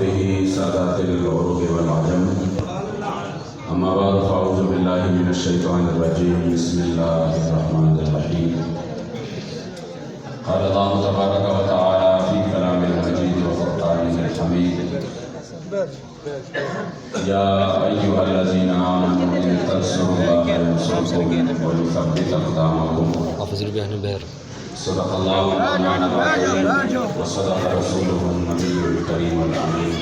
وصحبه سادات العروب والعجم اما بعد فاعوذ باللہ من الشیطان الرجیم بسم اللہ الرحمن الرحیم قال اللہ تبارک و تعالی فی کلام المجید و فرقان الحمید یا ایھا الذین آمنوا ان تنصروا اللہ ینصرکم ویثبت اقدامکم حافظ البیان بہر صدق اللہ الرحمن الرحیم وصدق رسولہ النبی الکریم الامین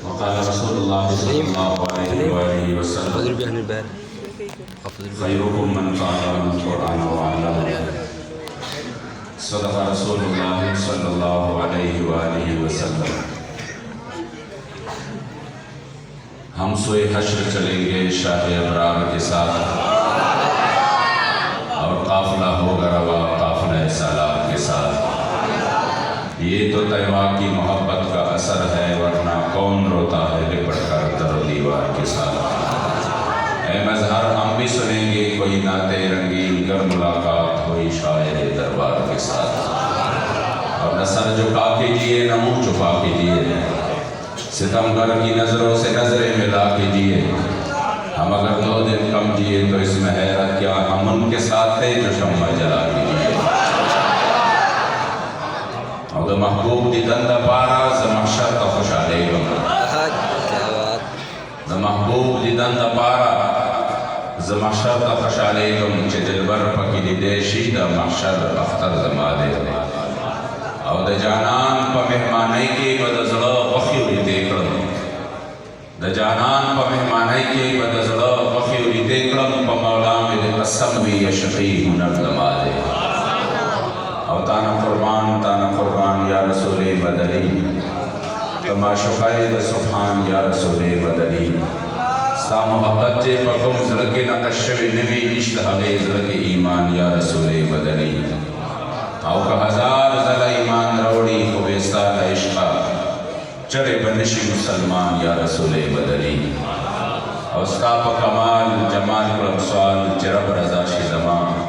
وقال رسول اللہ صلی اللہ علیہ وآلہ حافظ وسلم البیان بہر حافظ البیان خیرکم من تعلم القرآن وعلمه صدق رسول اللہ صلی اللہ علیہ وآلہ وسلم ہم سوئے حشر چلیں گے شاہ ابرار کے ساتھ اور قافلہ ہوگا روا قافلہ سالار کے ساتھ یہ تو طیبہ کی محبت کا اثر ہے ورنہ کون روتا ہے لپٹ کر در و دیوار کے ساتھ اے مظہر ہم بھی سنیں گے کوئی نعت رنگین گر ملاقات ہوئی شاعر دربار کے ساتھ اور نہ سر جھکا کے جیے نہ منہ چھپا کے جیے ستمگر کی نظروں سے نظریں ملا کے جیے ہم اگر 2 دن کم جیے تو اس میں حیرت کیا ہم ان کے ساتھ تھے جو شمع جلا کے جیے اور دا محبوب دی دندہ پارا زمحشر کا خوشحالے گم دا محبوب دی دندہ پارا زمحشر کا خوشحالے گم چھ دلبر پکی دی دیشی دا محشر اختر زمالے اور دا جانان پا مہمانے کی بدزلہ وخیوری دیکھڑا دا جانان پا مہمانے کی بدزلہ وخیوری دیکھڑا پا مولا میں دے قسم بھی یا شقی ہنر دمالے اور تانا قربان یا رسول بدلی تما شقائے دا سبحان یا رسول بدلی ستا محبت جے پکم زرگی نقشوی نبی اشتہلے زرگی ایمان یا رسول بدلی او کا ہزار زل ایمان روڑی خوبستان عشقہ چرے بنشی مسلمان یا رسول بدلی او ستا پا کمال جمال قلب سوال چرب رضا شی زمان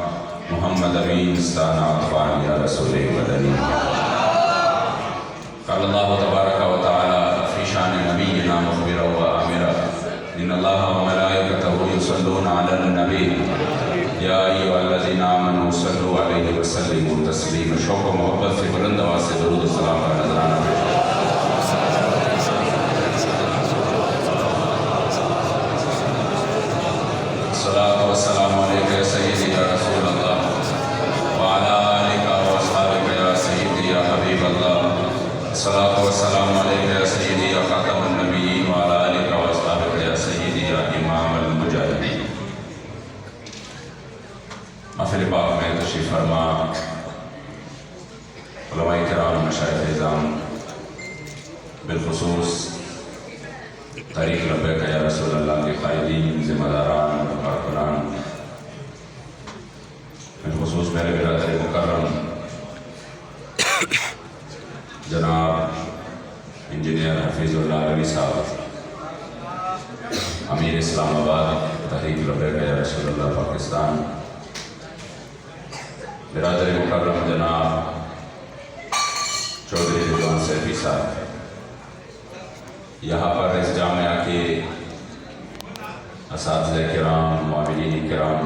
محمد امین ستانا عطفان یا رسول بدلی قال اللہ تبارک و تعالی فی شان نبینا مخبرا و آمرا ان اللہ و ملائکتہ یصلون علی النبی یا ایھا الذین آمنوا صلوا علیہ وسلموا تسلیما شوق و محبت سے بلند آواز سے درود و سلام کا نذرانہ پیش الصلاۃ والسلام علیک یا سیدی یا رسول اللہ وعلی آلک و اصحابک یا سیدی یا حبیب اللہ الصلاۃ والسلام علیک یا سیدی یا خاتم النبیین وعلی آلک و اصحابک یا سیدی یا امام المجاہدین محفل پاک میں تشریف فرما علماء کرام مشائخ اعظام بالخصوص تحریک لبیک یا رسول اللہ کے قائدین ذمہ داران کارکنان بالخصوص میرے برادر مکرم جناب انجینئر حفیظ اللہ علی صاحب امیر اسلام آباد تحریک لبیک یا رسول اللہ پاکستان برادر مکرم جناب چودھری رضوان سیفی صاحب یہاں پر اس جامعہ کے اساتذہ کرام معاملین کرام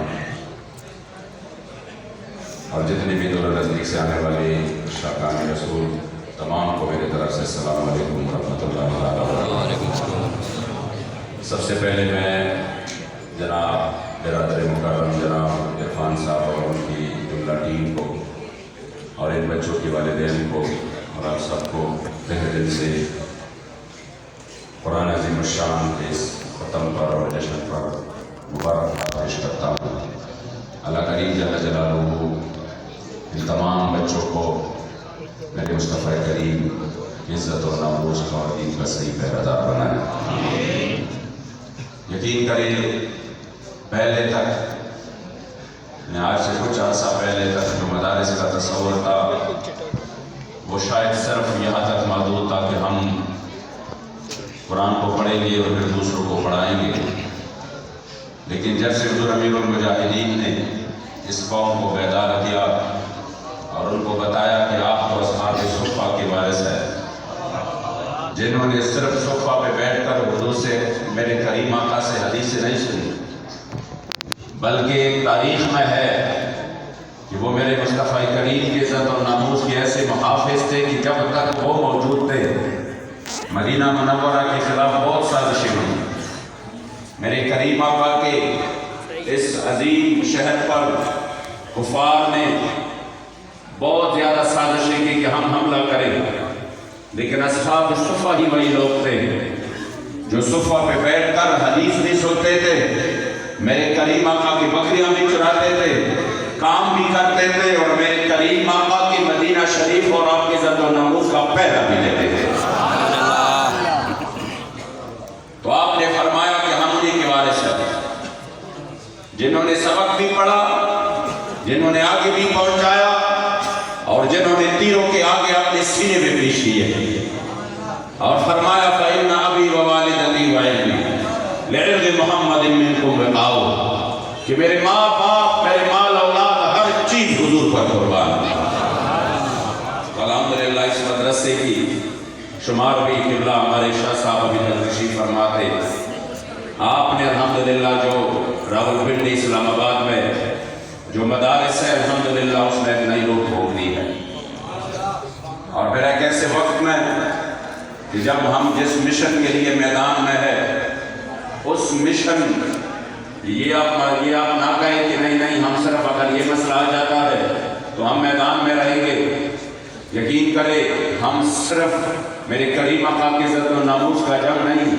اور جتنے بھی دور نزدیک سے آنے والے شاکان رسول تمام کو میرے طرف سے السلام علیکم ورحمۃ اللہ وبرکاتہ۔ سب سے پہلے میں جناب برادر مکرم جناب عرفان صاحب اور ان کی جملہ ٹیم کو اور ان بچوں کے والدین کو اور آپ سب کو تہہ دل سے قرآن عظیم الشان کے اس ختم پر اور جشن پر مبارک پیش کرتا ہوں۔ اللہ کریم جل جلالہ ان تمام بچوں کو میرے مصطفیٰ کریم عزت و ناموس کا اور دین کا صحیح پہرہ دار بنائے۔ یقین کریں پہلے تک آج سے کچھ عرصہ پہلے تک جو مدارس کا تصور تھا وہ شاید صرف یہاں تک محدود تھا کہ ہم قرآن کو پڑھیں گے اور پھر دوسروں کو پڑھائیں گے، لیکن جب سے حضور امیر المجاہدین نے اس قوم کو بیدار کیا اور ان کو بتایا کہ آپ کو جنہوں نے صرف صفحہ پہ بیٹھ کر حضور سے میرے کریم آقا سے حدیث نہیں سنی، بلکہ ایک تاریخ میں ہے کہ وہ میرے مصطفیٰ کریم کی عزت اور ناموس کے ایسے محافظ تھے کہ جب تک وہ موجود تھے مدینہ منورہ کے خلاف بہت سازشیں ہوئی۔ میرے کریم آقا کے اس عظیم شہر پر کفار نے بہت زیادہ سازشیں کی کہ ہم حملہ کریں، لیکن اصحاب صفحہ ہی وہی لوگ تھے جو صفحہ پہ بیٹھ کر حدیث بھی سنتے تھے، میرے کریم آقا کی بکریاں بھی چراتے تھے، کام بھی کرتے تھے، اور میرے کریم آقا کی مدینہ شریف اور آپ کی عزت و ناموس کا پہرا بھی لیتے تھے۔ تو آپ نے فرمایا کہ ہم انہیں کے وارث ہیں جنہوں نے سبق بھی پڑھا، جنہوں نے آگے بھی پہنچایا، اور جنہوں نے تیروں کے آگے اپنے سینے میں پیش کیے، اور فرمایا فَإِنَّ أَبِي وَوَالِدَتِي وَعِلْمِي لِعِلْمِ مُحَمَّدٍ مِّنْكُمْ وِقَاؤُ، کہ میرے ماں باپ، میرے مال اولاد، ہر چیز حضور پر قربان ہے۔ الحمدللہ اس مدرسے کی شمار بھی قبلہ ہمارے شاہ صاحب ابھی تک تشریف فرما تھے۔ آپ نے الحمدللہ جو راولپنڈی اسلام آباد میں جو مدارس ہے، الحمدللہ اس میں ایک نئی روح کھول دی ہے، اور پھر ایک ایسے وقت میں کہ جب ہم جس مشن کے لیے میدان میں ہے، اس مشن یہ آپ نہ کہیں کہ نہیں ہم صرف اگر یہ مسئلہ آ جاتا ہے تو ہم میدان میں رہیں گے۔ یقین کرے ہم صرف میرے کریم آقا کی عزت و ناموس کا جنگ نہیں،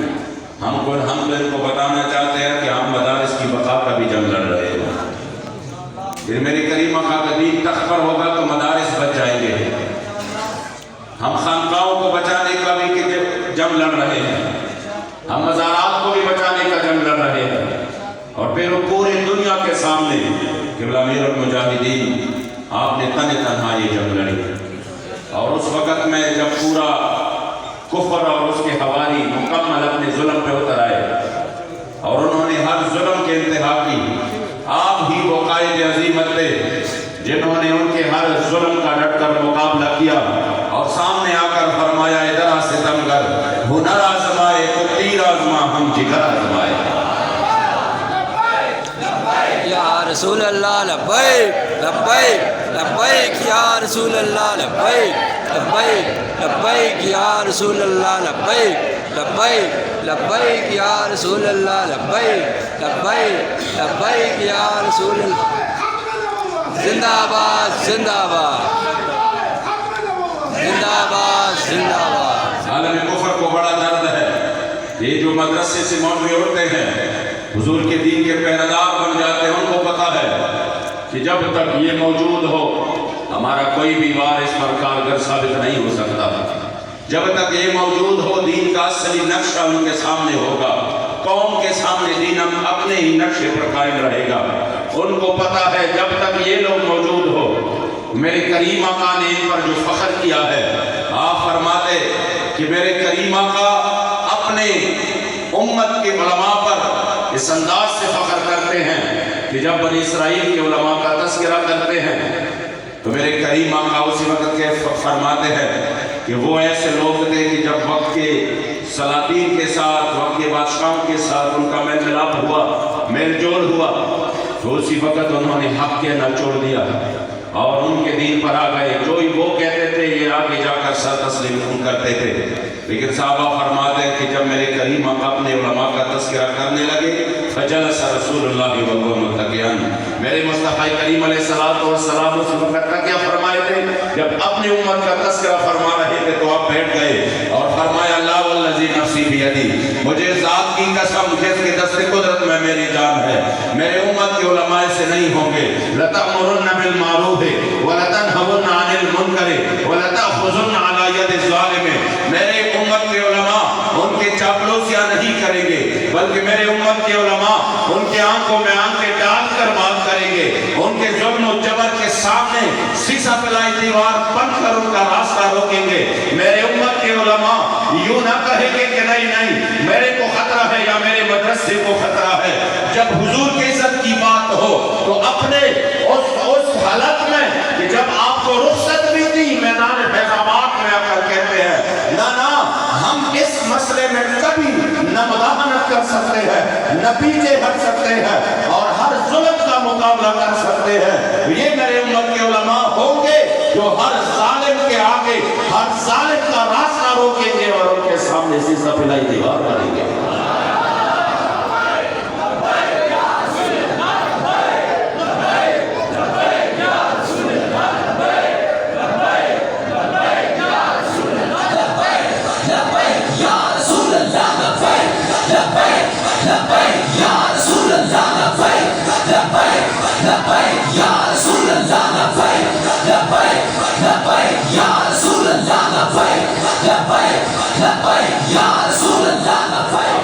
ہم تو ان کو بتانا چاہتے ہیں کہ ہم مدارس کی بقا کا بھی جنگ لڑ رہے ہیں۔ پھر میرے کریم آقا کا دین تخت پر ہوگا تو مدارس بچ جائیں گے، ہم خانقاہوں کو بچانے کا بھی جنگ لڑ رہے ہیں، ہم مزارات کو بھی بچانے کا جنگ لڑ رہے ہیں، اور پھر وہ پورے دنیا کے سامنے قبلہ امیر المجاہدین آپ نے تنہا یہ جنگ لڑی۔ اور اس وقت میں جب پورا کفر اور اس کے حواری مکمل اپنے ظلم پہ اتر آئے اور انہوں نے ہر ظلم کے انتہا کی، آپ ہی وہ قائد عظیمت تھے جنہوں نے ان کے ہر ظلم کا ڈٹ کر مقابلہ کیا، اور سامنے آ کر فرمایا ادھر ستمگر ہنر آزمائے تو تیر آزما ہم جگر آزمائے۔ یا رسول اللہ لبیک لبیک لبیک یا رسول اللہ لبیک لبیک لبیک یا رسول اللہ لبیک لبیک لبیک یا رسول اللہ لبیک لبیک لبیک یا رسول اللہ۔ زندہ آباد زندہ آباد زندہ آباد زندہ آباد۔ عالم کفر کو بڑا درد ہے، یہ جو مدرسے سے مولوی ہوتے ہیں حضور کے دین کے پہرادار بن جاتے ہیں، ان کو پتا ہے کہ جب تک یہ موجود ہو ہمارا کوئی بھی وارث پر کارگر ثابت نہیں ہو سکتا۔ جب تک یہ موجود ہو دین کا اصلی نقشہ ان کے سامنے ہوگا، قوم کے سامنے دین اپنے ہی نقشے پر قائم رہے گا۔ ان کو پتا ہے جب تک یہ لوگ موجود ہو، میرے کریم آقا نے ان پر جو فخر کیا ہے، آپ فرماتے کہ میرے کریم آقا اپنے امت کے علماء پر اس انداز سے فخر کرتے ہیں کہ جب بنی اسرائیل کے علماء کا تذکرہ کرتے ہیں تو میرے کریم آقا اسی وقت کے فرماتے ہیں کہ وہ ایسے لوگ تھے کہ جب وقت کے سلاطین کے ساتھ، وقت کے بادشاہوں کے ساتھ ان کا میل ملاپ ہوا، میل جول ہوا، تو اسی وقت انہوں نے حق کے نہ چھوڑ دیا اور ان کے دین پر آ گئے۔ جو ہی وہ کہتے تھے یہ آگے جا کر سر تسلیم کرتے تھے۔ لیکن صحابہ فرماتے ہیں کہ جب میرے کریم آقا اپنے علماء کا تذکرہ کرنے لگے فجلس رسول اللہ وهو متکئا، میرے مصطفیٰ کریم علیہ السلام اس وقت کیا فرمائے تھے؟ جب اپنی امت کا تذکرہ فرما رہے تھے تو آپ بیٹھ گئے اور فرمایا لا والذی نفسی بیدی، مجھے ذات کی قسم جس کے دست قدرت میں میری جان ہے، میرے امت کے علماء سے نہیں ہوں گے لتأمرن بالمعروف ولتنہون عن المنکر ولتأخذن علی ید الظالم، میرے امت کے علماء ان کے چاپلوسیاں نہیں کریں گے بلکہ میرے امت کے علماء ان کے آنکھوں میں آنکھیں ڈال کر بات کریں گے، ان کے ظلم و جبر کے سامنے سیسا پلائی دیوار بن کر ان کا راستہ روکیں گے۔ میرے امت کے علماء یوں نہ کہیں گے کہ نہیں میرے کو خطرہ ہے یا میرے مدرسے کو خطرہ ہے۔ جب حضور کی عزت کی بات ہو تو اپنے اس حالت میں کہ جب آپ کو رخصت بھی دی میدان فیض آباد میں آ کر کہتے ہیں نہ ہم کے آگے ہر ظالم کا راستہ روکیں گے اور ان کے سامنے سیسا پلائی دیوار بنیں گے.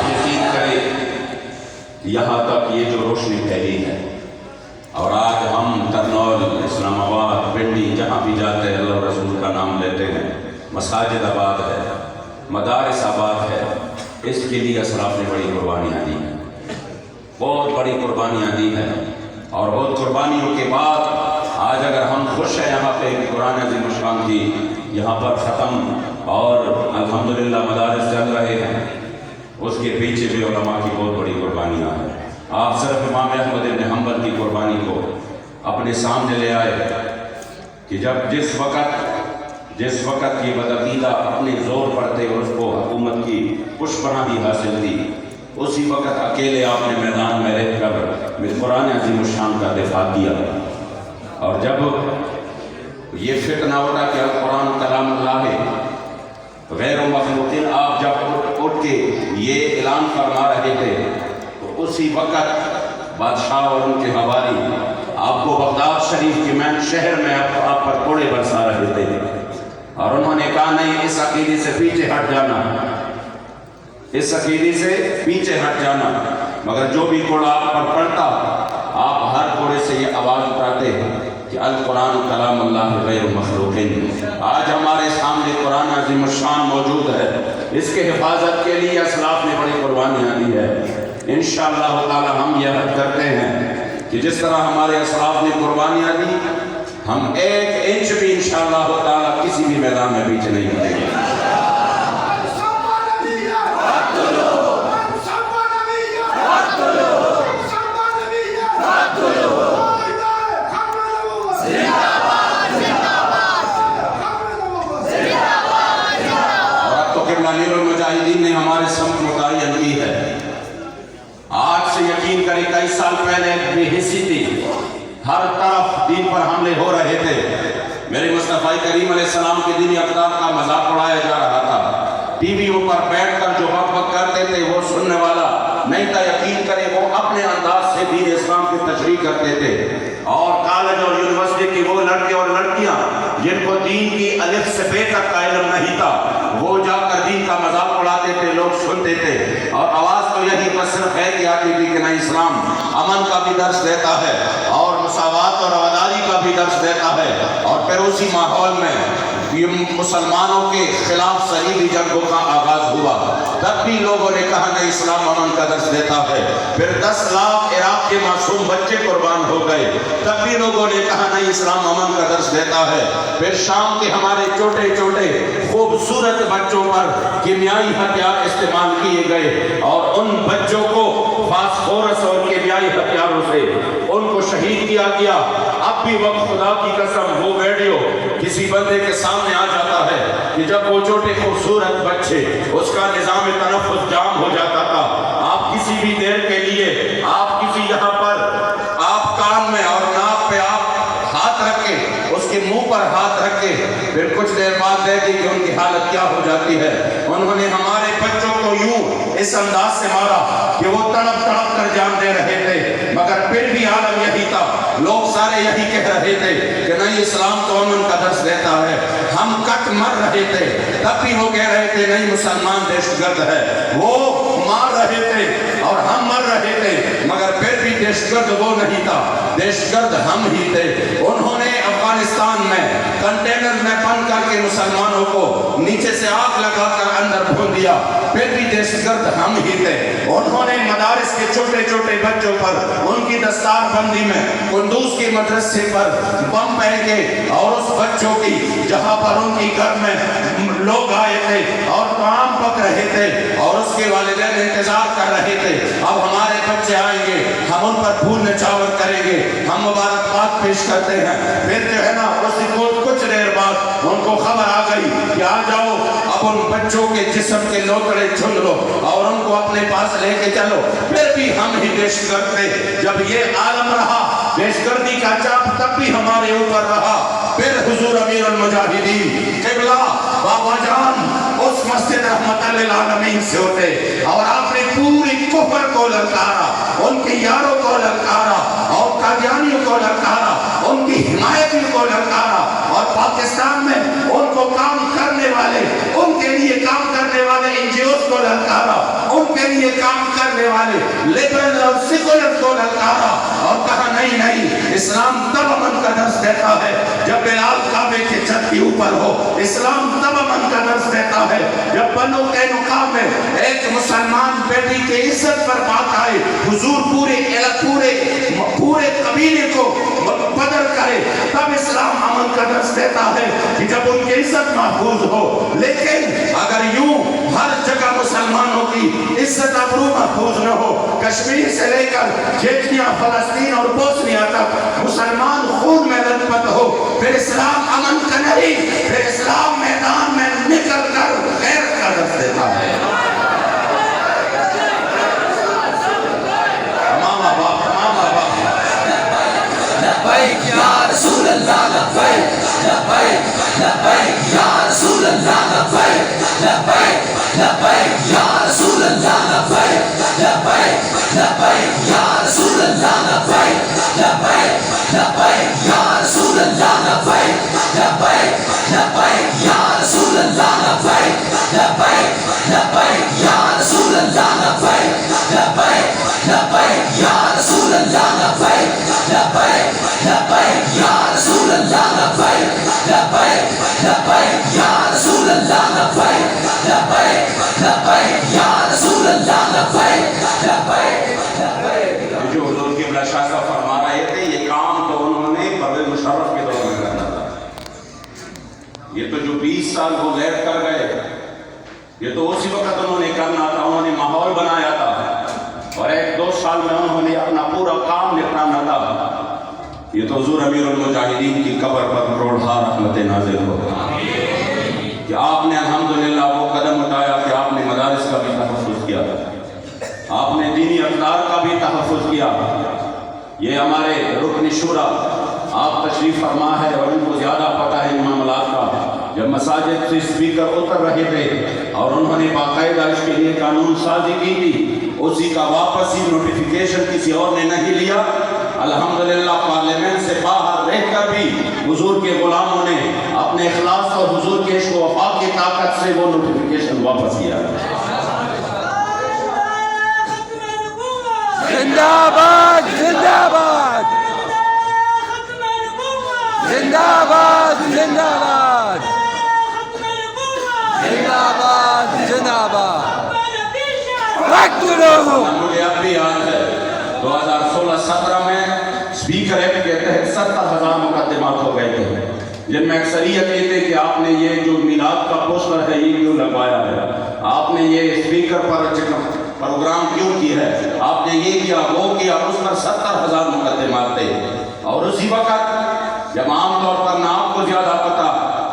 یقین کریں یہاں تک یہ جو روشنی پھیلی ہے اور آج ہم ترنول اسلام آباد پنڈی جہاں بھی جاتے ہیں اللہ رسول کا نام لیتے ہیں. مساجد آباد ہے, مدارس آباد ہے. اس کے لیے اسلاف نے بڑی قربانیاں دی ہیں, بہت بڑی قربانیاں دی ہیں. اور بہت قربانیوں کے بعد آج اگر ہم خوش ہیں یہاں پہ قرآن عظیم الشان کی یہاں پر ختم اور الحمدللہ مدارس چل رہے ہیں, اس کے پیچھے بھی علماء کی بہت بڑی قربانیاں ہیں. آپ صرف امام احمد بن حنبل کی قربانی کو اپنے سامنے لے آئے کہ جس وقت یہ بدعقیدہ اپنے زور پر تھے اور اس کو حکومت کی پشپناہی حاصل تھی, اسی وقت اکیلے آپ نے میدان میں رہ کر قرآن عظیم الشان کا دفاع کیا. اور جب یہ فتنہ اٹھا کہ القرآن کلام اللہ ہے غیر مخلوق, آپ جب اٹھ کے یہ اعلان فرما رہے تھے تو اسی وقت بادشاہ اور ان کے حوالی آپ کو بغداد شریف کے مین شہر میں آپ پر کوڑے برسا رہے تھے اور انہوں نے کہا نہیں, اس عقیدے سے پیچھے ہٹ جانا, اس عقیدے سے پیچھے ہٹ جانا. مگر جو بھی کوڑا آپ پر پڑتا آپ ہر کوڑے سے یہ آواز اٹھاتے کہ القرآن کلام اللہ غیر مخلوق. آج ہمارے سامنے قرآن عظیم الشان موجود ہے, اس کے حفاظت کے لیے اسلاف نے بڑی قربانیاں دی ہے. انشاءاللہ تعالی ہم یہ عہد کرتے ہیں کہ جس طرح ہمارے اسلاف نے قربانیاں دی, ہم 1 انچ بھی انشاءاللہ تعالی کسی بھی میدان میں پیچھے نہیں ہٹیں گے. امیر المجاہدین نے ہمارے سمت متعین کی ہے. آج سے یقین کریں کئی سال پہلے بے حسی تھی, ہر طرف دین پر حملے ہو رہے تھے. میرے مصطفی کریم علیہ السلام کے دینی اقدار کا مذاق اڑایا جا رہا تھا. ٹی ویوں پر بیٹھ کر جو بک بک کرتے تھے وہ سننے والا نہیں تھا. یقین کریں وہ اپنے انداز سے دین اسلام کی تشریح کرتے تھے. اور کالج اور یونیورسٹی کی وہ لڑکے اور لڑکیاں جن کو دین کی الف سے بے تک کا علم نہیں تھا, وہ جا کر دین کا مذاق اڑاتے تھے, لوگ سنتے تھے. اور آواز تو یہی بس صرف ہے کہ آتی تھی کہ نہیں, اسلام امن کا بھی درس دیتا ہے اور مساوات اور رواداری کا بھی درس دیتا ہے. اور پھر اسی ماحول میں مسلمانوں کے خلاف صلیبی جنگوں کا آغاز ہوا. تب بھی لوگوں نے کہا نہیں, اسلام امن کا درس دیتا ہے. پھر 10 لاکھ عراق کے معصوم بچے قربان ہو گئے, تب بھی لوگوں نے کہا نہیں, اسلام امن کا درس دیتا ہے. پھر شام کے ہمارے چھوٹے چھوٹے خوبصورت بچوں پر کیمیائی ہتھیار استعمال کیے گئے اور ان بچوں کو فاسفورس اور کیمیائی ہتھیاروں سے ان کو شہید کیا گیا. اب بھی وقت خدا کی قسم وہ ویڈیو کسی بندے کے سامنے آ جاتا ہے کہ جب وہ چھوٹے خوبصورت بچے اس کا نظام تنفس جام ہو جاتا تھا. آپ کسی بھی دیر کے لیے آپ کسی یہاں پر آپ کان میں اور ناک پہ آپ ہاتھ رکھے, اس کے منہ پر ہاتھ رکھے, پھر کچھ دیر بعد دیکھیں کہ ان کی حالت کیا ہو جاتی ہے. انہوں نے ہمارے بچوں کو یوں اس انداز سے مارا کہ وہ تڑپ تڑپ کر جان دے رہے تھے, مگر پھر بھی عالم یہی تھا, لوگ سارے یہی کہہ رہے تھے کہ نہیں, اسلام تو امن کا درس دیتا ہے. ہم کٹ مر رہے تھے, تب بھی وہ کہہ رہے تھے نہیں, مسلمان دہشت گرد ہے. وہ مار رہے تھے اور ہم مر رہے تھے, مگر پھر بھی دہشت گرد وہ نہیں تھا, دہشت گرد ہم ہی تھے. انہوں نے افغانستان میں کنٹینر میں بند کر کے مسلمانوں کو نیچے سے آگ لگا کر اندر بھون دیا, پھر بھی دہشت گرد ہم ہی تھے. انہوں نے مدارس کے چھوٹے چھوٹے بچوں پر ان کی دستار بندی میں قندوز کے مدرسے پر بم پھینک کے اور اس بچوں کی جہاں پر ان کی گھر میں لوگ آئے تھے اور طعام پک رہے تھے اور اس کے والدین انتظار کر رہے تھے, اب ہمارے بچے آئیں گے, ہم ان پر پھول نچھاور کریں گے, ہم مبارکباد پیش کرتے ہیں. پھر جو ہے نا اسی کو کچھ دیر بعد ان کو خبر آ گئی کہ آ جاؤ اب ان بچوں کے جسم کے لوتڑے چن لو اور ان کو اپنے پاس لے کے چلو. پھر بھی ہم ہی دہشت گرد تھے. جب یہ عالم رہا دہشت گردی کا چاپ تب بھی ہمارے اوپر رہا. پھر حضور امیر المجاہدین قبلہ بابا جان اس مسجد رحمت للعالمین سے ہوتے اور آپ نے پوری کفر کو للکارا, ان کے یاروں کو للکارا اور قادیانیوں کو للکارا, ان کی حمایتیوں کو للکارا اور پاکستان میں ان کو کام کرنے والے, ان کے لیے کام کرنے والے NGOs کو للکارا, ان کے لیے کام کرنے والے لبرل اور سیکولر کو للکارا اور کہا نہیں نہیں, اسلام تب امن کا درس دیتا ہے جب بلال کعبے کے چھت کے اوپر ہو. اسلام تب امن کا درس دیتا ہے جب بنو قینقاع میں ایک مسلمان بیٹی کے عزت پر بات آئے, حضور پورے قبیلے کو بدر کرے. تب اسلام امن کا درس دیتا ہے کہ جب ان کی عزت محفوظ ہو. لیکن اگر یوں ہر جگہ مسلمانوں کی عزت ابرو محفوظ نہ ہو, کشمیر سے لے کر چیچنیا, فلسطین اور بوسنیا تک مسلمان خون میں لطپت ہو, پھر اسلام امن کا نہیں, پھر اسلام میدان میں نکل کر غیرت کا درس دیتا ہے. لبیک یا رسول اللہ لبیک, لبیک لبیک یا رسول اللہ لبیک, لبیک لبیک یا رسول اللہ لبیک, لبیک لبیک یا رسول اللہ لبیک, لبیک لبیک یا رسول اللہ لبیک, لبیک لبیک یا رسول اللہ لبیک, لبیک لبیک یا رسول اللہ لبیک, لبیک لبیک یا رسول اللہ لبیک, لبیک لبیک یا رسول اللہ لبیک, لبیک لبیک یا رسول اللہ لبیک, لبیک لبیک یا رسول اللہ لبیک, لبیک لبیک. جو حضور کی بلا شاہ صاحب فرما رہے تھے یہ کام تو انہوں نے پرویز مشرف کے دور میں کرنا تھا. یہ تو جو 20 سال وہ غیر کر گئے یہ تو اسی وقت انہوں نے کرنا تھا. انہوں نے ماحول بنایا تھا اور 1-2 سال میں انہوں نے اپنا پورا کام نپٹانا تھا. یہ تو حضور امیر المجاہدین کی قبر پر کروڑہا رحمت نازل ہو کہ آپ نے الحمدللہ وہ قدم اٹھایا کہ آپ نے مدارس کا بھی تحفظ کیا, آپ نے دینی اقدار کا بھی تحفظ کیا. یہ ہمارے رکن شورا آپ تشریف فرما ہے اور ان کو زیادہ پتہ ہے ان معاملات کا. جب مساجد سے اسپیکر اتر رہے تھے اور انہوں نے باقاعدہ اس کے لیے قانون سازی کی تھی, اسی کا واپس ہی نوٹیفیکیشن کسی اور نے نہیں لیا. الحمدللہ پارلیمنٹ سے باہر رہ کر بھی حضور کے غلاموں نے اپنے اخلاص اور حضور کے عشق و وفا کی طاقت سے وہ نوٹیفیکیشن واپس کیا. زندہ باد, زندہ باد, زندہ باد, زندہ باد, زندہ باد, زندہ باد. مجھے اب بھی یاد ہے 2016-17 میں اسپیکر ایکٹ کے تحت 70,000 مقدمات ہو گئے تھے جن میں اکثریت یہ تھے کہ آپ نے یہ جو میلاد کا پوسٹر ہے یہ کیوں لگوایا ہے, آپ نے یہ اسپیکر پر پروگرام کیوں کی ہے, آپ نے یہ کیا وہ کیا. اس پر 70,000 مقدمات تھے. اور اسی وقت جب عام طور پر نہ آپ کو زیادہ پتا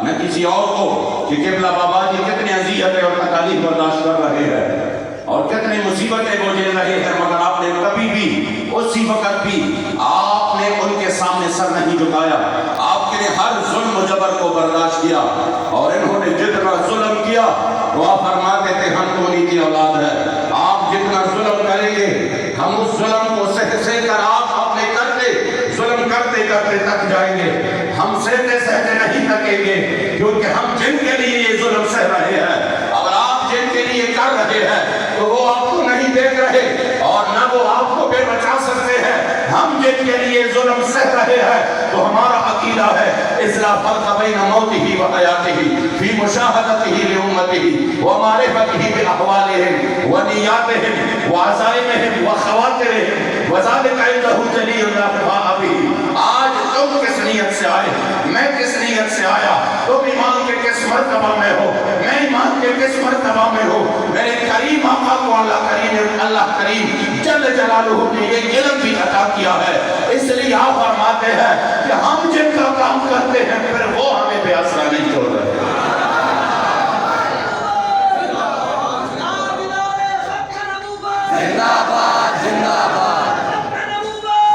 نہ کسی اور کو کہ قبلہ بابا جی کتنی اذیتیں اور تکالیف برداشت کر رہے ہیں اور کتنی مصیبتیں وہ جھیل رہے ہیں, مگر آپ نے کبھی بھی اسی وقت بھی آپ نے ان کے سامنے سر نہیں جھکایا. آپ نے ہر ظلم و جبر کو برداشت کیا اور انہوں نے جتنا ظلم کیا وہ آپ فرماتے تھے ہم تو انہی کی اولاد ہے. آپ جتنا ظلم کریں گے ہم اس ظلم کو سہ کر آپ اپنے ظلم کرتے کرتے تک جائیں گے. ہم سہتے سہتے نہیں تھکیں گے کیونکہ ہم جن کے لیے یہ ظلم سہ رہے ہیں اور آپ جن کے لیے کر رہے ہیں تو وہ آپ کو نہیں دیکھ رہے اور نہ وہ آپ کو بے بچا سکتے ہیں. ہم جن کے لیے ظلم سہ رہے ہیں تو ہمارا عقیدہ ہے اصلاح فرق بین موتہ و حیاتہ فی مشاہدتہ لامتہ و معرفتہ باحوالہم و نیاتہم و عزائمہم و خواطرہم وذلک عندہ جلیل لا خفاء بہ. آج تم کس نیت سے آئے, میں کس نیت سے آیا, تم ایمان کے کس مرتبہ میں ہو, میں ایمان کے کس مرتبہ میں ہو. میرے کریم آقا کو اللہ کریم جل جلالہ نے یہ علم بھی عطا کیا ہے, اس لیے لیے آپ فرماتے ہیں کہ ہم جن کا کام کرتے ہیں پھر وہ ہمیں بے آسرا نہیں چھوڑ رہے. زندہ باد زندہ باد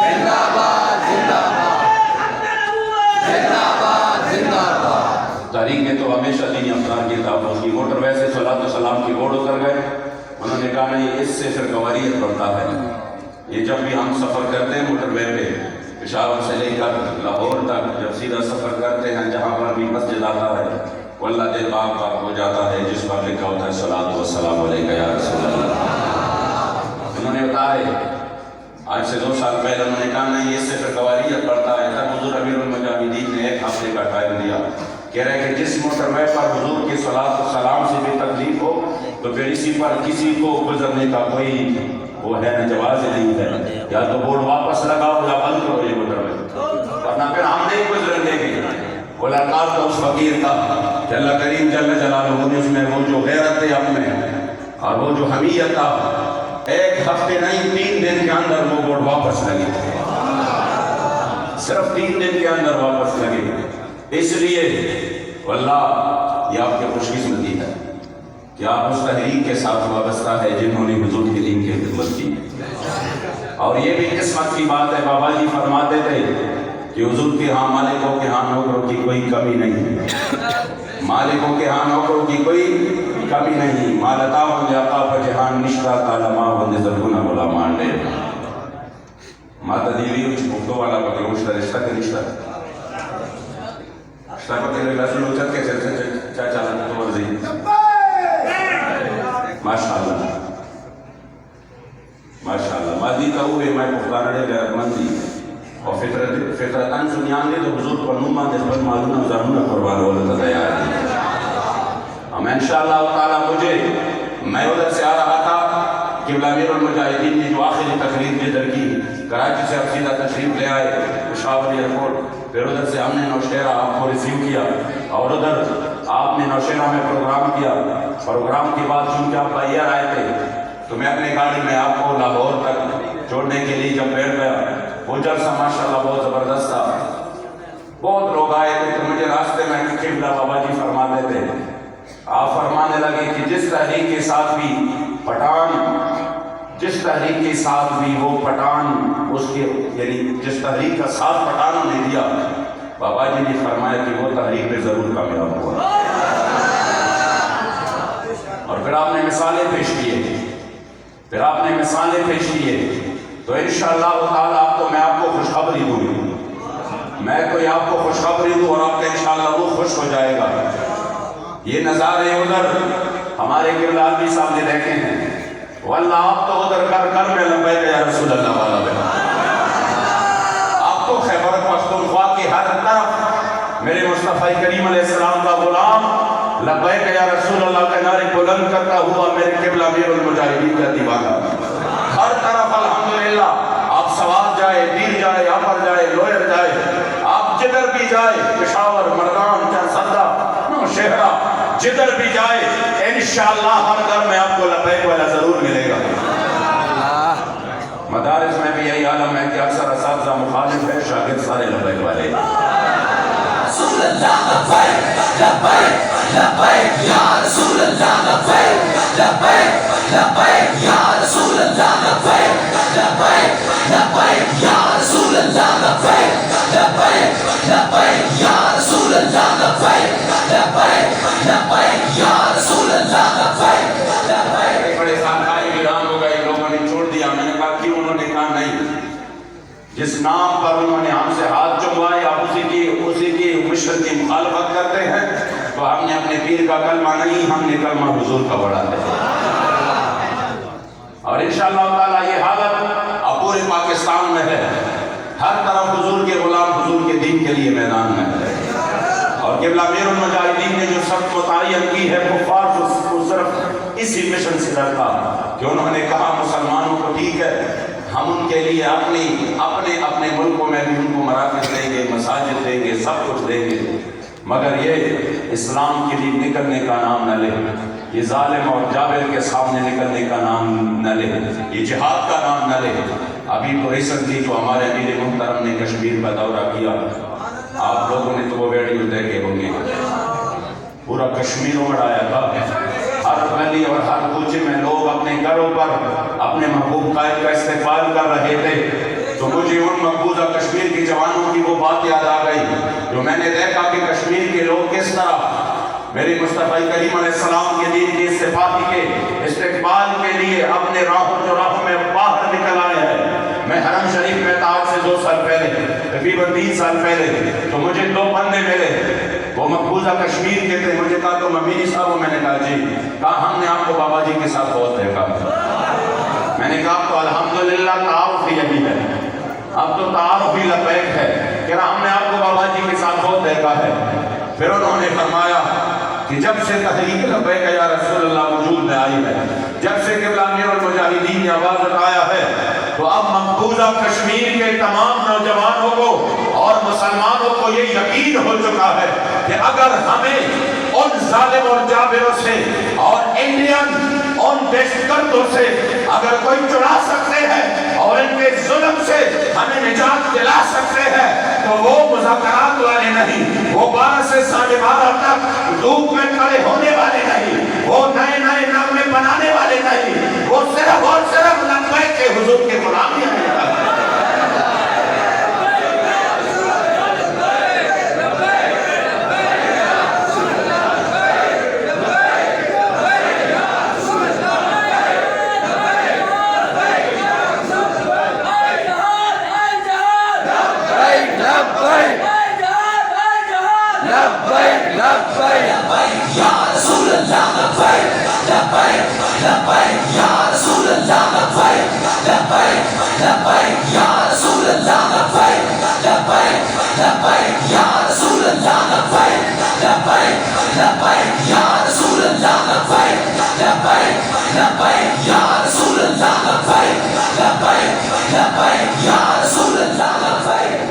زندہ باد زندہ باد زندہ باد زندہ باد. تاریخ میں تو ہمیشہ دینی افکار کی تحفظ کی. موٹر وے سے صلاۃ والسلام کی روڈ اتر گئے. انہوں نے کہا نہیں اس سے پھر گواریت بڑھتا ہے. یہ جب بھی ہم سفر کرتے ہیں موٹر وے پہ پشاور سے لے کر لاہور تک جب سیدھا سفر کرتے ہیں جہاں پر بھی مسجد آتا ہے وہ اللہ دل پاک پاک ہو جاتا ہے جس پر لکھا ہوتا ہے صلاۃ والسلام علیک یا رسول اللہ. انہوں نے بتایا آج سے 2 سال پہلے انہوں نے کہا نہیں اس سے پھر گواریت بڑھتا ہے. تب حضور امیر المجاہدین نے 1 ہفتے کا ٹائم دیا. کہہ رہے کہ جس موٹر وے پر حضور کی صلاۃ والسلام سے بھی تکلیف ہو تو پھر اسی پر کسی کو گزرنے کا کوئی وہ ہے نہ جواز نہیں ہے. یا تو بورڈ واپس لگاؤ یا بند کرو یہ موٹر وے ورنہ پھر ہم نہیں گزرنے دیں گے. وہ لڑکا تو اس فقیر کا کہ اللہ کریم جل جلالہ نے اس میں وہ جو غیرت ہے اپنے اور وہ جو حمیت تھا 1 ہفتے نہیں 3 دن کے اندر وہ بورڈ واپس لگے. صرف 3 دن کے اندر واپس لگے. اس لیے واللہ یہ آپ کی خوش قسمتی ہے کہ آپ اس تحریک کے ساتھ وابستہ ہے جنہوں نے حضور کے دین کی خدمت کی. اور یہ بھی قسمت کی بات ہے. بابا جی فرماتے تھے کہ حضور کے ہاں مالکوں کے ہاں نوکروں کی کوئی کمی نہیں. مالکوں کے ہاں نوکروں کی کوئی کمی نہیں. مالتا ہوں جاتا جہان نشتہ تالما بند زرگنا بلا مانڈے ماتا دیوی اچھ بھگتو والا پکر مشتہ رشتہ کے رشتہ رشتہ پکر رسول اچھت کے چاچا تو ورزی ماشاءاللہ ماشاءاللہ مادی کا ہوئے میں پختانڑے غیرت مندی اور فطرتاً سنیان دے تو حضور پر نومان نسبت معلوم ضرور قربان والتا تیار ہے. ہم انشاءاللہ تعالیٰ میں ادھر سے آ رہا تھا قبلہ امیر المجاہدین نے جو آخری تقریر جدھر کی کراچی سے اب سیدھا تشریف لے آئے پشاور ایئرپورٹ. پھر ادھر سے ہم نے نوشہرہ آپ کو ریسیو کیا اور ادھر آپ نے نوشہرہ میں پروگرام کیا. پروگرام کے بعد چونکہ آپ بائیر آئے تھے تو میں اپنے گاڑی میں آپ کو لاہور تک چھوڑنے کے لیے جب بیٹھ گیا وہ جلسہ ماشاءاللہ بہت زبردست تھا. بہت لوگ آئے تھے تو مجھے راستے میں قبلہ بابا جی فرماتے تھے آپ فرمانے لگے کہ جس تحریک کے ساتھ بھی پٹھان جس تحریک کے ساتھ بھی وہ پٹھان اس کے یعنی جس تحریک کا ساتھ پٹھانوں نے دیا بابا جی نے فرمایا کہ وہ تحریک پہ ضرور کامیاب ہوا. اور پھر آپ نے مثالیں پیش کیے تو انشاءاللہ تعالیٰ میں آپ کو خوشخبری دوں. میں کوئی آپ کو خوشخبری دوں اور آپ کا انشاءاللہ وہ خوش ہو جائے گا. یہ نظارے ادھر ہمارے قبلہ عالمی صاحب نے دیکھے ہیں. واللہ آپ تو ادھر کر میں لبیک یا رسول اللہ والا بے. آپ تو خیبر پختونخوا کی ہر طرف میرے مصطفیٰ کریم علیہ السلام کا غلام لبیک یا رسول اللہ کے نعرے بلند کرتا ہوا میرے قبلہ امیر المجاہدین کا دیوانہ. ہر طرف الحمدللہ آپ سوات جائے دیر جائے اپر جائے لوئر جائے آپ جدھر بھی جائے پشاور مردان چرسدہ نوشہرہ جدھر بھی جائے انشاءاللہ ہر گھر میں آپ کو لبیک والا ضرور ملے گا. مدارس میں بھی یہی عالم ہے کہ اکثر اساتذہ مخالف ہے شاگرد سارے لبیک والے. رسول اللہ لبیک لبیک لبیک یا رسول اللہ لبیک لبیک لبیک یا رسول اللہ لبیک لبیک لبیک یا رسول اللہ لبیک لبیک لبیک یا رسول اللہ لبیک لبیک لبیک یا رسول اللہ لبیک لبیک. بڑے خانقاہ ویران ہو گئے لوگوں نے چھوڑ دیا. میں نے کہا کیوں؟ انہوں نے کہا نہیں جس نام پر انہوں نے ہم سے ہاتھ چموائے آپ اسی کی مشن کی مخالفت کرتے ہیں تو ہم نے اپنے پیر کا کلمہ نہیں ہم نے کلمہ حضور کا پڑھا ہے. اور انشاءاللہ تعالیٰ یہ حالت اب پورے پاکستان میں ہے. ہر طرف حضور کے غلام حضور کے دین کے لیے میدان میں ہے. اور قبلہ امیر المجاہدین نے جو سب متعین کی ہے کفار کو صرف اسی مشن سے ڈرتا کہ انہوں نے کہا مسلمانوں کو ٹھیک ہے ہم ان کے لیے اپنے ملکوں میں بھی ان کو مراکز دیں گے مساجد دیں گے سب کچھ دیں گے مگر یہ اسلام کے لیے نکلنے کا نام نہ لے. یہ ظالم اور جابر کے سامنے نکلنے کا نام نہ لے. یہ جہاد کا نام نہ لے. ابھی تو ریسنٹلی تو ہمارے امیر محترم نے کشمیر کا دورہ کیا، آپ لوگوں نے تو وہ ویڈیو دیکھے ہوں گے، پورا کشمیر اڑایا تھا، ہر گلی اور ہر کوچے میں لوگ اپنے گھروں پر اپنے محبوب قائد کا استقبال کر رہے تھے۔ تو مجھے ان مقبوضہ کشمیر کی جوانوں کی وہ بات یاد آ گئی جو میں نے دیکھا کہ کشمیر کے لوگ کس طرح میرے مصطفیٰ کریم علیہ السلام کے دین کی استفادی کے استقبال کے لیے اپنے راہوں چوراہوں میں باہر نکل آئے ہیں۔ میں حرم شریف میں آج سے 2 سال پہلے، تقریباً 3 سال پہلے، تو مجھے 2 بندے ملے، وہ مقبوضہ کشمیر کے تھے۔ مجھے کہا تو امینی صاحب، میں نے کہا جی، کہا ہم نے آپ کو بابا جی کے ساتھ بہت دیکھا۔ میں نے کہا تو الحمدللہ تعارف ہی یہی ہے، اب تو تعارف ہی لبیک ہے، کہ ہم نے آپ کو بابا جی کے ساتھ بہت دیکھا ہے۔ پھر انہوں نے فرمایا کہ جب سے تحریک لبیک یا رسول اللہ وجود میں آئی ہے، جب سے قبلہ امیر المجاہدین نے آواز اٹھایا ہے، تو اب مقبوضہ کشمیر کے تمام نوجوانوں کو اور مسلمانوں کو یہ یقین ہو چکا ہے کہ اگر ہمیں ان ظالم اور جابروں سے اور انڈین ان دہشت گردوں سے اگر کوئی چڑھا سکتے ہیں اور ان کے ظلم سے ہمیں نجات دلا سکتے ہیں، تو وہ مذاکرات والے نہیں، وہ 12 سے 12:30 تک دھوپ میں کھڑے ہونے والے نہیں، وہ نئے نئے نغمے بنانے والے نہیں، وہ صرف اور صرف لبیک کے حضور کے غلامی ہیں۔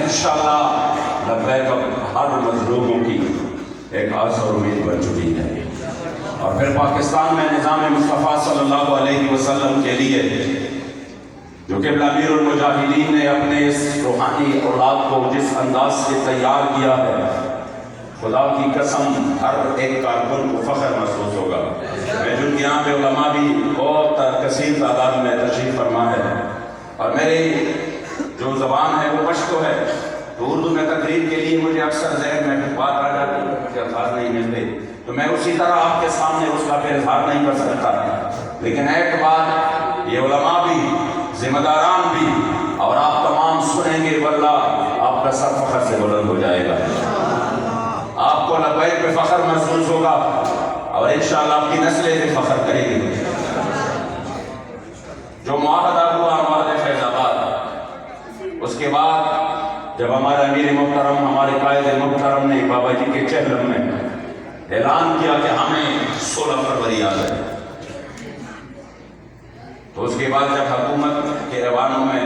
انشاءاللہ لبیک ہر مظلوموں کی ایک آس اور امید بن چکی ہے، اور پھر پاکستان میں نظام مصطفیٰ صلی اللہ علیہ وسلم کے لیے جو قبلہ امیر المجاہدین نے اپنے اس روحانی اولاد کو جس انداز سے تیار کیا ہے، خدا کی قسم ہر ایک کارکن کو فخر محسوس ہوگا۔ میں جن کے یہاں پہ علماء بھی بہت کثیر تعداد میں تشریف فرما ہے، اور میری جو زبان ہے وہ پشتو ہے، تو اردو میں تقریر کے لیے مجھے اکثر ذہن میں بات آ جاتی ہے، مجھے الفاظ نہیں ملتے، تو میں اسی طرح آپ کے سامنے اس کا پھر اظہار نہیں کر سکتا۔ لیکن ایک بات، یہ علماء بھی، ذمہ داران بھی، اور آپ تمام سنیں گے، واللہ آپ کا سر فخر سے بلند ہو جائے گا، آپ کو لبیک پہ فخر محسوس ہوگا، اور انشاءاللہ آپ کی نسلیں بھی فخر کریں گی۔ جو معاہدہ ہوا ہمارے فیض آباد، اس کے بعد جب ہمارے امیر محترم، ہمارے قائد محترم نے بابا جی کے چہلم میں اعلان کیا کہ ہمیں 16 فروری آ جائے، تو اس کے بعد جب حکومت کے ایوانوں میں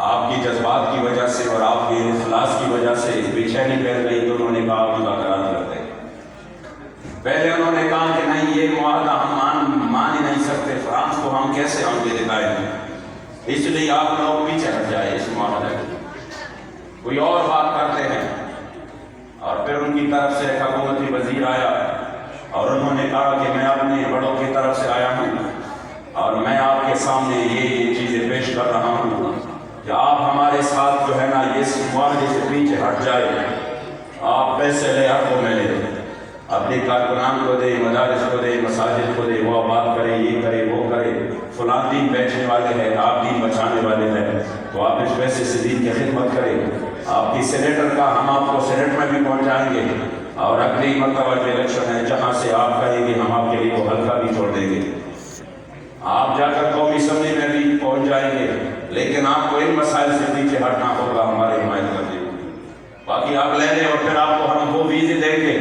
آپ کی جذبات کی وجہ سے اور آپ کے اخلاص کی وجہ سے بے چینی پھیل گئی، تو انہوں نے کہا مذاکرات کرتے ہیں۔ پہلے انہوں نے کہا کہ نہیں، یہ معاہدہ ہم مان ہی نہیں سکتے، فرانس کو ہم کیسے ہم کے دکھائیں گے، اس لیے آپ لوگ پیچھے ہٹ جائے اس معاہدے کو، کوئی اور بات کرتے ہیں۔ اور پھر ان کی طرف سے ایک حکومتی وزیر آیا اور انہوں نے کہا کہ میں اپنے بڑوں کی طرف سے آیا ہوں اور میں آپ کے سامنے یہ چیزیں پیش کر رہا ہوں کہ آپ ہمارے ساتھ جو ہے نا اس معاہدے سے پیچھے ہٹ جائے، آپ پیسے لے، آپ کو میں لے، اپنے کارکنان کو دے، مدارس کو دے، مساجد کو دے، وہ آباد کرے، یہ کرے، وہ کرے، فلاں دین بیچنے والے ہیں، آپ دین بچانے والے ہیں، تو آپ اس پیسے سے دین کی خدمت کریں۔ آپ کی سینیٹر کا ہم آپ کو سینیٹ میں بھی پہنچائیں گے، اور اگلی مرتبہ جو الیکشن ہے جہاں سے آپ کہیں گے ہم آپ کے لیے وہ حلقہ بھی چھوڑ دیں گے، آپ جا کر قومی اسمبلی میں بھی پہنچ جائیں گے، لیکن آپ کو ان مسائل سے پیچھے ہٹنا ہوگا ہمارے حمایت کرنے کو۔ باقی آپ لے لیں، اور پھر آپ کو ہم وہ ویزے دیں گے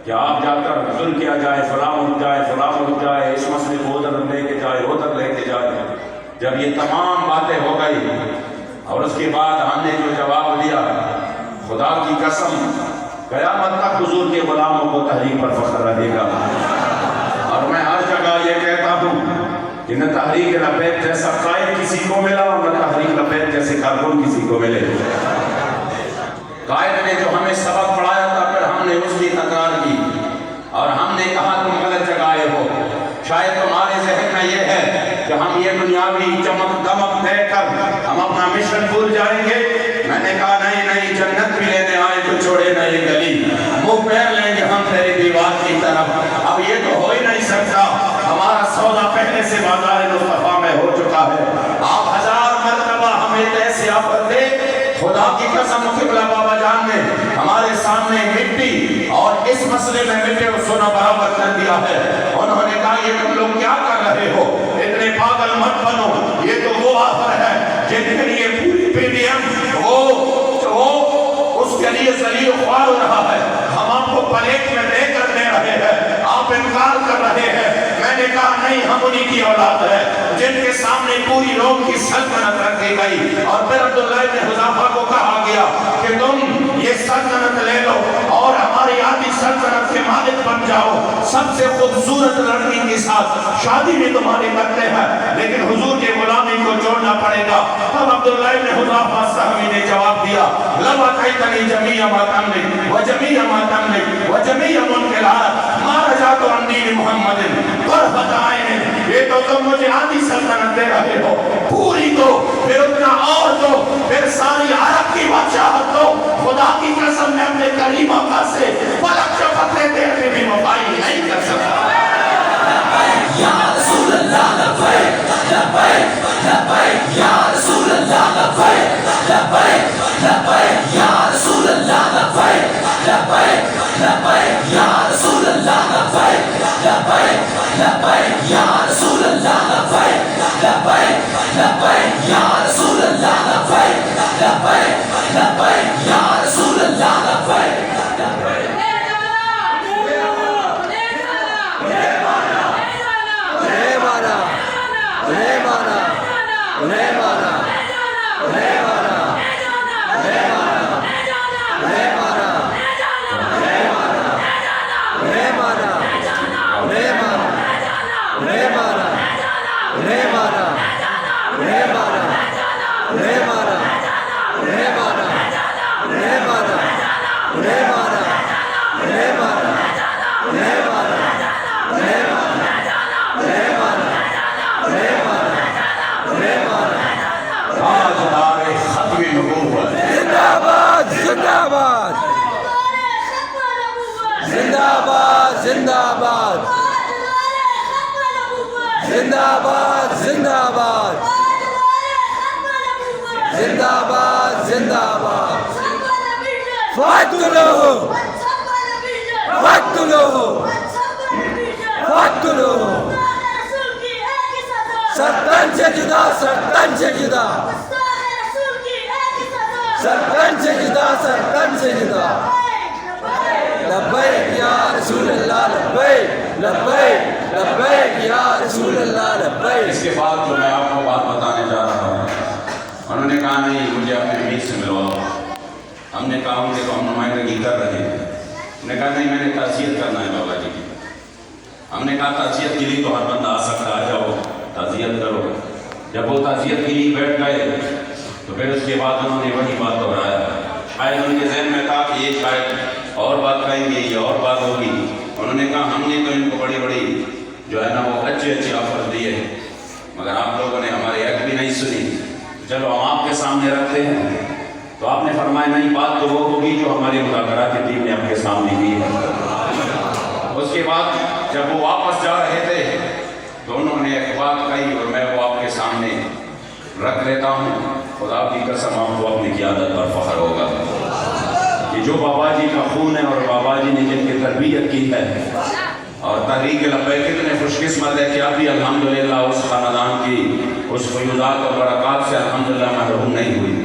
کہ آپ جا کر ظلم کیا جائے، فلاں اٹھ جائے، فلاں اٹھ جائے، اس مسئلے کو ادھر لے کے جائے، ادھر لے کے جائے۔ جب یہ تمام باتیں ہو گئی اور اس کے بعد ہم نے جو جواب دیا، خدا کی قسم قیامت تک حضور کے غلاموں کو تحریک پر فخر رہے گا۔ اور میں ہر جگہ یہ کہتا ہوں کہ نہ تحریک لبیک جیسا قائد کسی کو ملا اور نہ تحریک لبیک جیسے کارکن کسی کو ملے۔ قائد نے جو ہمیں سبق پڑھایا تھا پھر ہم نے اس کی تکرار کی اور ہم نے کہا تم غلط جگہ آئے ہو۔ شاید تمہارے ذہن میں یہ ہے کہ ہم یہ دنیاوی چمک دمک دے کر ہم اپنا مشن بھول جائیں گے۔ میں نے کہا نہیں جنت بھی لینے آئے تو چھوڑے نہ یہ گلی، منہ پھیر لیں گے ہم تیری دیوار کی طرف۔ اب یہ تو ہو ہی نہیں سکتا، ہمارا سودا پہلے سے بازار مصطفیٰ میں ہو چکا ہے۔ آپ 1000 مرتبہ ہمیں ایسے آفت دے، خدا کی قسم قبلہ بابا جان نے ہمارے سامنے مٹی اور اس مسئلے میں مٹی اور سونا برابر کر دیا ہے۔ انہوں نے کہا یہ تم لوگ کیا کر رہے ہو، اتنے پاگل مت بنو، یہ تو وہ آفر ہے جن کے لیے پوری پی ڈی ایم وہ اس کے لیے ذلیل خوار ہو رہا ہے۔ ہم آپ کو پلیٹ میں دے کر دے رہے ہیں، آپ انکار کر رہے ہیں۔ میں نے کہا نہیں، ہم انہی کی اولاد ہے جن کے سامنے پوری روم کی سلطنت رکھی گئی اور پھر عبداللہ بن حذافہ کو کہا گیا کہ تم یہ سلطنت لے لو اور ہماری آدھی سلطنت کے مالک بن جاؤ، سب سے خوبصورت لڑکی کے ساتھ شادی بھی تمہاری کرتے ہیں لیکن حضور کے غلامی کو چھوڑنا پڑے گا۔ تب عبداللہ بن حذافہ سہمی نے جواب دیا لو اتیتنی جمیع ما تملک وجمیع ما تملک وجمیع منکرات ما رجعت عن دین محمد طرفۃ عین۔ یہ تو تم مجھے آدھی سلطنت دے رہے ہو، پوری دو، پھر اتنا اور دو، پھر ساری عرب کی بادشاہت دو۔ خدا کی قسم میں اپنے کریم آقا سے پلک جھپکتے دیر میں بھی وفائی نہیں کر سکتا۔ یا رسول اللہ لبیک لبیک لبیک یا رسول اللہ لبیک لبیک لبیک یا رسول اللہ لبیک لبیک لبیک یا رسول اللہ لبیک لبیک لبیک یا رسول اللہ لبیک لبیک لبیک یا رسول اللہ لبیک لبیک لبیک یا رسول اللہ لبیک۔ زندہ باد زندہ باد زندہ باد زندہ باد زندہ باد فاقتلوه فاقتلوه فاقتلوه سرطان سے جدا سرطان سے جدا سرطان سے جدا سرطان سے جدا لبیک یا رسول اللہ لبیک لبیک لبیک یا رسول اللہ لبیک۔ اس کے بعد جو میں آپ کو بات بتانے جا رہا ہوں، انہوں نے کہا نہیں مجھے اپنے امیر سے ملواؤ۔ ہم نے کہا ان کے تو ہم نمائندگی کر رہے ہیں۔ انہوں نے کہا نہیں میں نے تعزیت کرنا ہے بابا جی کی۔ ہم نے کہا تعزیت کے لیے تو ہر بندہ آ سکتا، آ جاؤ تعزیت کرو۔ جب وہ تعزیت کے لیے بیٹھ گئے تو پھر اس کے بعد انہوں نے وہی بات دہرایا۔ شاید ان کے ذہن میں تھا کہ یہ شاید اور بات کہیں گے، یہ اور بات ہوگی۔ انہوں نے کہا ہم نے تو ان کو بڑی بڑی جو ہے نا وہ اچھے آفر دیے مگر آپ لوگوں نے ہماری ایک بھی نہیں سنی، چلو ہم آپ کے سامنے رکھتے ہیں۔ تو آپ نے فرمایا نہیں بات تو وہ ہوگی جو ہماری مذاکرات ٹیم نے آپ کے سامنے کی ہے۔ اس کے بعد جب وہ واپس جا رہے تھے تو انہوں نے ایک بات کہی اور میں وہ آپ کے سامنے رکھ لیتا ہوں۔ خدا کی قسم آپ کو اپنی قیادت پر فخر ہوگا کہ جو بابا جی کا خون ہے اور بابا جی نے جن کی تربیت کی ہے اور تحریک لبیک اتنے خوش قسمت ہے کہ آپ بھی الحمدللہ اس خاندان کی اس فیوضات اور برکات سے الحمدللہ محروم نہیں ہوئی۔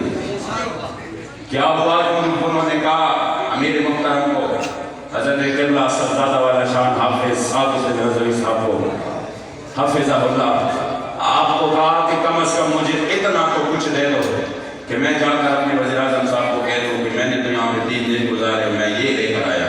کیا ہوا کہ انہوں نے کہا امیر محترم کو حضرت قبلہ سرزادہ والا شان حافظ صاحب سے نظری صاحب کو حافظہ اللہ آپ کو کہا کہ کم از کم مجھے اتنا تو کچھ دے دو کہ میں جا کر اپنے وزیر اعظم صاحب کو کہہ دوں کہ میں نے دنیا میں 3 دن گزارے میں یہ لے کر آیا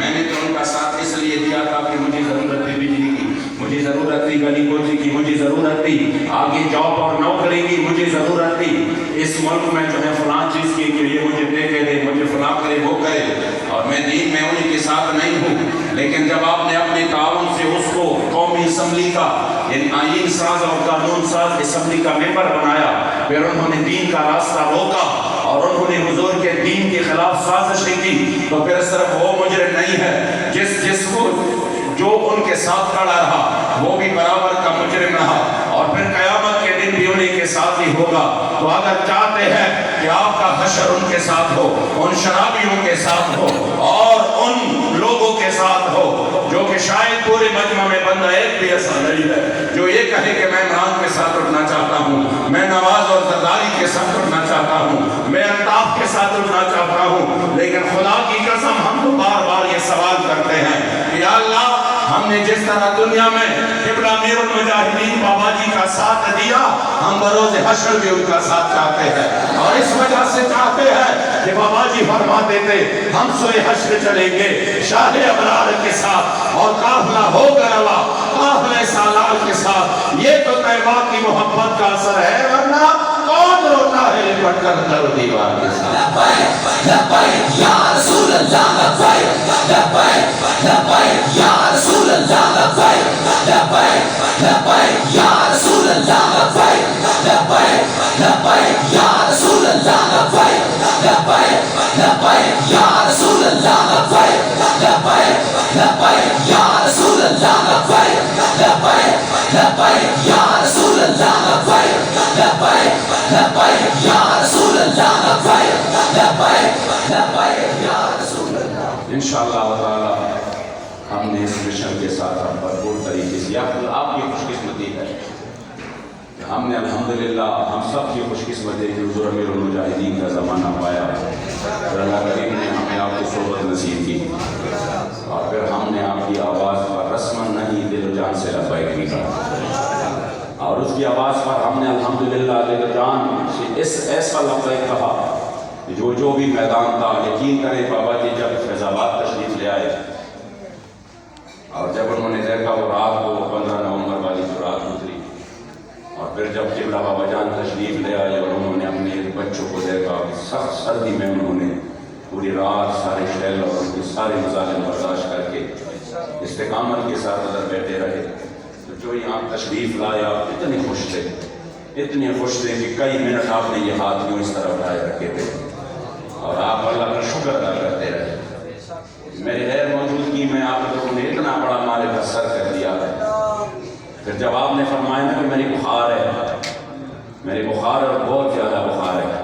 میں نے تو ان کا ساتھ اس لیے دیا تھا کہ مجھے ضرورت تھی بجلی کی، مجھے ضرورت تھی گلی کوچی کی، مجھے ضرورت تھی آگے جاب اور نوکری کی، مجھے ضرورت تھی اس ملک میں جو ہے فلاں چیز کی کہ یہ مجھے ٹیکے دے، مجھے فلاں کرے وہ کرے، اور میں دین میں انہیں کے ساتھ نہیں ہوں۔ لیکن جب آپ نے اپنے تعاون سے اس کو قومی اسمبلی کا آئین ساز اور قانون ساز اسمبلی کا ممبر بنایا، پھر انہوں نے دین کا راستہ روکا اور انہوں نے حضور کے دین کے خلاف سازشیں کی، تو پھر صرف وہ مجرم نہیں ہے جس کو جو ان کے ساتھ کھڑا رہا وہ بھی برابر کا مجرم رہا، اور پھر قیامت کے دن بھی انہیں کے ساتھ ہی ہوگا۔ تو اگر چاہتے ہیں کہ آپ کا حشر ان کے ساتھ ہو، ان شرابیوں کے ساتھ ہو اور ان لوگوں کے ساتھ ہو جو کہ شاید پورے مجمع میں بندہ ایک بھی ایسا نہیں ہے جو یہ کہے کہ میں عمران کے ساتھ اٹھنا چاہتا ہوں، میں نواز اور زرداری کے ساتھ اٹھنا چاہتا ہوں، میں الطاف کے ساتھ اٹھنا چاہتا ہوں، لیکن خدا کی قسم ہم تو بار بار یہ سوال کرتے ہیں کہ یا اللہ ہم نے جس طرح دنیا میں قبلہ امیر المجاہدین بابا جی کا ساتھ دیا، ہم بروز حشر بھی ان کا ساتھ چاہتے ہیں، اور اس وجہ سے چاہتے ہیں کہ بابا جی فرماتے تھے ہم سوئے حشر چلیں گے شاہ ابرار کے ساتھ، اور قافلہ ہو کر روا قافلہ سالار کے ساتھ۔ یہ تو طیبہ کی محبت کا اثر ہے، ورنہ کون روتا ہے لپٹ کر در دیوار کے ساتھ؟ لبیک لبیک یا رسول اللہ، لبیک لبیک لبیک یا رسول اللہ، لبیک لبیک لبیک یا رسول اللہ، لبیک لبیک لبیک یا رسول اللہ، لبیک لبیک لبیک یا رسول اللہ، لبیک لبیک لبیک یا رسول اللہ، لبیک لبیک لبیک یا رسول اللہ، لبیک لبیک لبیک یا رسول اللہ، لبیک لبیک لبیک یا رسول اللہ۔ انشاءاللہ تعالی ہم نے اس مشن کے ساتھ ہم بھرپور طریقے سے، آپ کی خوش قسمتی ہے کہ ہم نے الحمدللہ ہم سب کی خوش قسمتی ہے کہ حضور امیر المجاہدین کا زمانہ پایا، پھر اللہ کریم نے ہمیں آپ کی صحبت نصیب کی، اور پھر ہم نے آپ کی آواز پر رسماً نہیں دل و جان سے لبیک بھی کہا، اور اس کی آواز پر ہم نے الحمدللہ دل و جان سے ایسا لبیک کہا جو بھی میدان تھا۔ یقین کریں بابا جی جب فیض آباد تشریف لے آئے اور جب انہوں نے دیکھا وہ رات کو 15 نومبر والی جو رات گزری، اور پھر جب قبلہ بابا جان تشریف لے آئے اور انہوں نے اپنے بچوں کو دیکھا، سخت سردی میں انہوں نے پوری رات سارے شیل اور ان کے سارے مظالم برداشت کر کے استقامت کے ساتھ ادھر بیٹھے رہے، تو جو یہاں تشریف لائے آپ اتنے خوش تھے، اتنے خوش تھے کہ کئی منٹ آپ نے یہ ہاتھ یوں اس طرح اٹھائے رکھے تھے اور آپ اللہ کا شکر ادا کرتے رہے۔ میرے غیر موجودگی میں آپ لوگوں نے اتنا بڑا مال بسر کر دیا ہے۔ پھر جب آپ نے فرمایا نا کہ میری بخار ہے، میری بخار اور بہت زیادہ بخار ہے،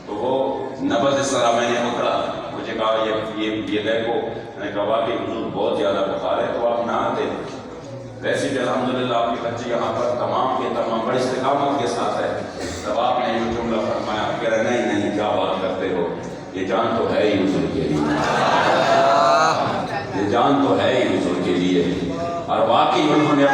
تو وہ نبض اس طرح میں نے پکڑا، مجھے کہا یہ دیکھو، میں نے کہا واقعی حضور بہت زیادہ بخار ہے، تو آپ نہ آتے۔ ویسے بھی الحمدللہ آپ کی بچے یہاں پر تمام کے تمام بڑی استقامت کے ساتھ ہے، تب آپ نے یہ جملہ فرمایا کہ نہیں کیا بات کرتے ہو، یہ جان تو ہے ہی حضور کے لیے، یہ جان تو ہے ہی حضور کے لیے۔ اور واقعی انہوں نے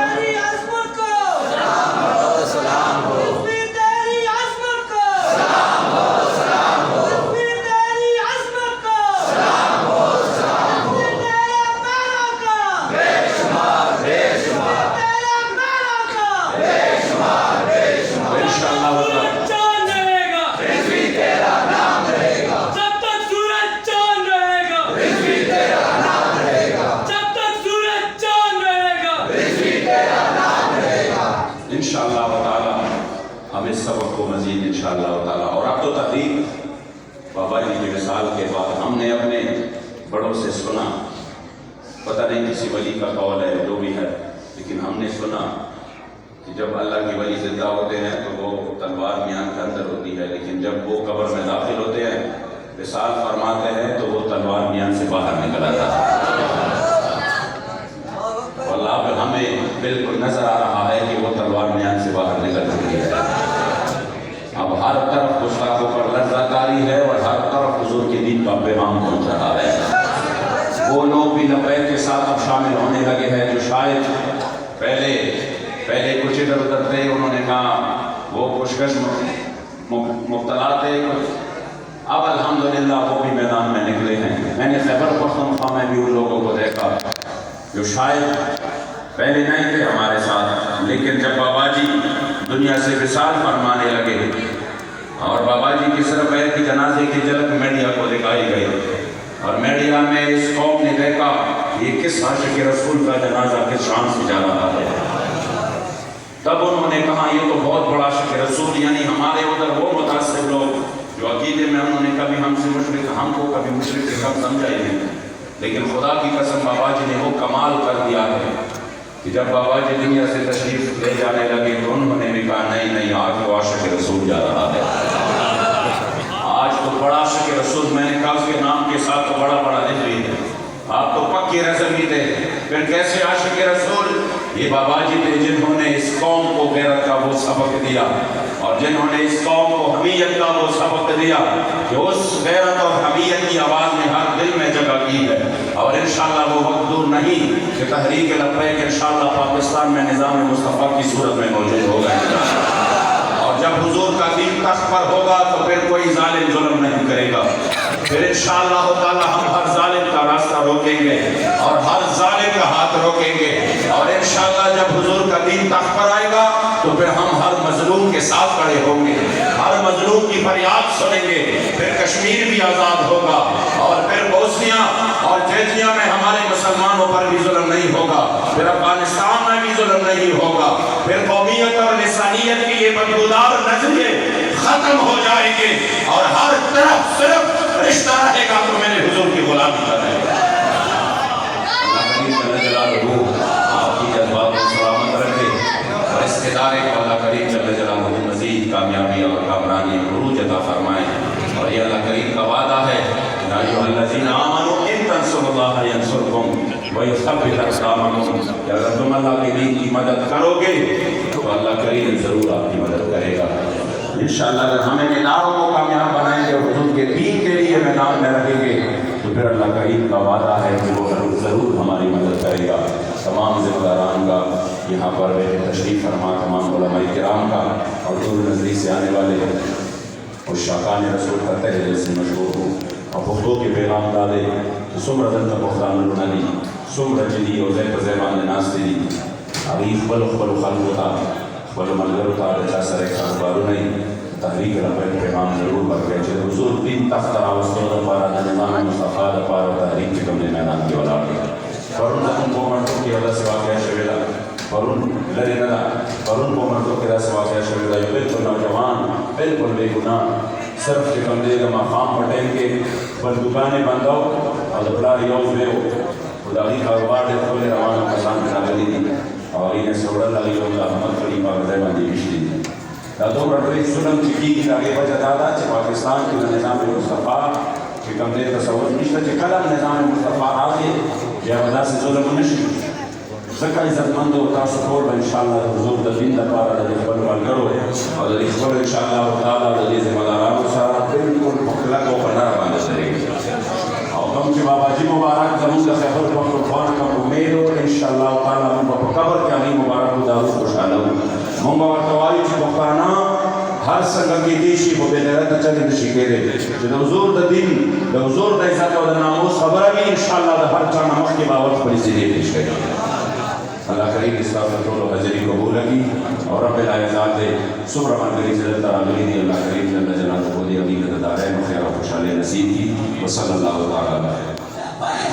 انشاءاللہ تعالی ہم اس سبق کو مزید انشاءاللہ تعالی، اور اب تو تحریک بابا جی کی وصال کے بعد ہم نے اپنے بڑوں سے سنا، پتہ نہیں کسی ولی کا قول ہے جو بھی ہے، لیکن ہم نے سنا کہ جب اللہ کی ولی زندہ ہوتے ہیں تو وہ تلوار میان کے اندر ہوتی ہے، لیکن جب وہ قبر میں داخل ہوتے ہیں وصال فرماتے ہیں تو وہ تلوار میان سے باہر نکل آتا ہے۔ اللہ پہ ہمیں بالکل نظر آ رہا ہے کہ وہ تلوار میان سے باہر نکل چکی ہے۔ اب ہر طرف گستاخوں پر لرزہ کاری ہے اور ہر طرف حضور کے دین کا پیغام پہنچ رہا ہے۔ وہ لوگ بھی لبیک کے ساتھ اب شامل ہونے لگے ہیں جو شاید پہلے کچھ ادھر ادھر تھے، انہوں نے کہا وہ کچھ مبتلا تھے، اب الحمدللہ وہ بھی میدان میں نکلے ہیں. میں نے خیبر پختونخوا میں بھی ان لوگوں کو دیکھا جو شاید پہلے نہیں تھے ہمارے ساتھ، لیکن جب بابا جی دنیا سے وصال فرمانے لگے اور بابا جی کی صرف ایک ہی جنازے کی جھلک میڈیا کو دکھائی گئی اور میڈیا میں اس قوم نے دیکھا یہ کس عاشق رسول کا جنازہ کس شان سے جا رہا ہے، تب انہوں نے کہا یہ تو بہت بڑا عاشق رسول، یعنی ہمارے ادھر وہ متاثر لوگ جو عقیدے میں انہوں نے کبھی ہم سے مشرک، ہم کو کبھی مشرک کم سمجھا ہی نہیں، لیکن خدا کی قسم بابا جی نے وہ کمال کر دیا ہے کہ جب بابا جی دنیا سے تشریف لے جانے لگے تو انہوں نے بھی کہا نہیں آج تو عاشق رسول جا رہا ہے، آج تو بڑا عاشق رسول. میں نے کہا اس کے نام کے ساتھ تو بڑا لکھ لی ہے، آپ تو پکے رضوی تھے، پھر کیسے عاشق رسول؟ یہ بابا جی تھے جنہوں نے اس قوم کو غیرت کا وہ سبق دیا اور جنہوں نے اس قوم کو حمیت کا وہ سبق دیا کہ اس غیرت اور حمیت کی آواز نے ہر دل میں جگہ کی ہے. اور انشاءاللہ وہ وقت دور نہیں کہ تحریک لبیک انشاءاللہ پاکستان میں نظام مصطفیٰ کی صورت میں موجود ہوگا، اور جب حضور کا دین تخت پر ہوگا تو پھر کوئی ظالم ظلم نہیں کرے گا، پھر انشاءاللہ تعالی ہم ہر ظالم کا راستہ روکیں گے اور ہر ظالم کا ہاتھ روکیں گے، اور انشاءاللہ جب حضور کا دین تخت پر آئے گا تو پھر ہم ہر مظلوم کے ساتھ کھڑے ہوں گے، ہر مظلوم کی فریاد سنیں گے، پھر کشمیر بھی آزاد ہوگا اور پھر بوسنیا اور چیچنیا میں ہمارے مسلمانوں پر بھی ظلم نہیں ہوگا، پھر افغانستان میں بھی ظلم نہیں ہوگا، پھر قومیت اور لسانیت کی یہ بدبودار نظریے ختم ہو جائیں گے اور ہر طرف صرف رشتہ رہے گا تو میرے حضور کی غلامی کرے گا. اللہ کریم جل جلالہ آپ کی جذبات کو سلامت رکھے اور اس ادارے کو اللہ کریم جل جلالہ مزید کامیابی اور کامرانی عروج عطا فرمائے. اور یہ اللہ کریم کا وعدہ ہے یا ایھا الذین آمنوا ان تنصروا اللہ ینصرکم ویثبت اقدامکم، کہ اگر تم اللہ کے دین کی مدد کرو گے تو اللہ کریم ضرور آپ کی مدد کرے گا. انشاءاللہ اگر ہم ان اداروں کو کامیاب بنائیں گے اور حضور کے دین کے لیے میدان میں رکھیں گے تو پھر اللہ کریم کا وعدہ ہے کہ وہ ضرور ہماری مدد کرے گا. تمام ذمہ داران کا یہاں پر تشریف فرما، تمام علماء کرام کا اور دور نظری سے آنے والے اور شاقان رسول کا تہ دل سے مشہور ہوں اور پختوں کے پیغام دادے تو سمر دن کا پختان لنانی سمر جدی اور زیب زیبان ناستری عریف بلو خلق ہوتا بلو ملگر ہوتا رچا سر ایک اخبارو نہیں تحریک رفت پیغام ضرور بڑھ گئے چھے حضور دین تخت راوستو دا پارا دا نظام مصطفیٰ دا پارا تحریک کے کمنے میدان کی والا گیا فرون لکن کو مرتو کی اللہ سے واقعہ شویدہ فرون لرے ندا فرون کو مرتو کی اللہ سے واقعہ شویدہ یہ بالکل نوجوان بالکل بے گناہ صرف کے کمدے کا مقام پٹیں کے بل دکانے بنداؤ اور دبلا ریوز بے ہو خدای کاروبار دے کھولے روانہ کسان کنا گلی دی اور انہیں سوڑا لگی اللہ حمد کری پاکزائی بندی بشتی دی دادوں رٹوئی سنم چکی کی آگے بجا دادا چھ پاکستان کی نظام مصطفیٰ کہ کم دے تصور نشتا چھ کلم نظام مصطفیٰ آگے یا ودا سے ظلم نشی زکا عزت مند ہوتا سکور انشاءاللہ حضور دا دین دا پارا دا جبل والگرو اور دا اخبر انشاءاللہ تعالی دا جیز مداران و سارا بالکل مخلق و پنر باندھ سرے گی اور کم کہ بابا جی مبارک زمون دا خیبر پختونخوا کا امید ہو انشاءاللہ تعالی من با قبر کے علی مبارک و دارو خوشحالو من با ورطوائی چی بختانا ہر سنگا کی دیشی کو بے غیرت چلی نشی کے دے جو حضور دا دین دا حضور دا عزت و دا ناموس خبر بھی انشاءاللہ دا ہر چانا مخ کی باوت پڑی سی دے پیش کریں اللہ کریم اس کا فتول و حضری قبول کی اور رب العزاد دے سبر من کری جلتا عملی دی اللہ کریم جل جلالہ کو دی عملی دارین و خیر و خوشحال نصیب کی وصل اللہ تعالی